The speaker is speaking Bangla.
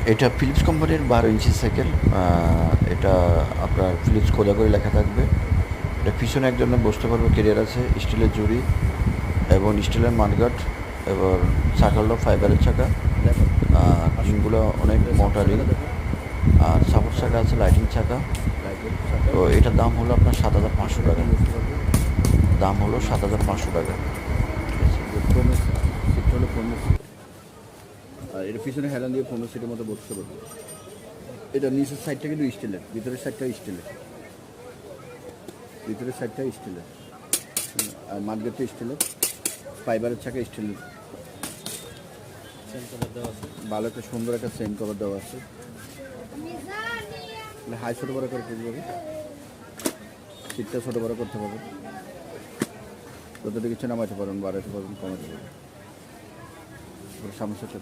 এটা ফিলিপস কোম্পানির 12 ইঞ্চি সাইকেল। এটা আপনার ফিলিপস খোদা করে লেখা থাকবে। এটা পিছনে একজনের বসতে পারবে, কেরিয়ার আছে, স্টিলের জুড়ি এবং স্টিলের মাঠগাট এবং চাকা হলো ফাইবারের চাকা। রিংগুলো অনেক মোটা রিং আর সাপোর্ট চাকা আছে, লাইটিং চাকা। তো এটার দাম হলো আপনার 7,500 টাকা। দাম হলো 7,500 টাকা। সিটটা হলো 15 সিট, আর এর পিছনে হেলান দিয়ে 15 সিটের মতো বসতে পারবে। এটা নিচের সাইডটা কিন্তু স্টিলের, ভিতরের সাইডটা স্টিলের, ভিতরের সাইডটা স্টিলের, আর মাঠগাটটা স্টিলের, ফাইবারের চাকা স্টিলের। ভালো একটা সুন্দর একটা চেইন কভার দেওয়া আছে। হাই ছোটো বড়ো করে করতে পারবে, সিটটা ছোটো বড়ো করতে পারবে, যতটুকু ইচ্ছে নামাইতে পারবেন, বাড়াইতে পারবেন, কমাতে পারবেন। সামনের সাথে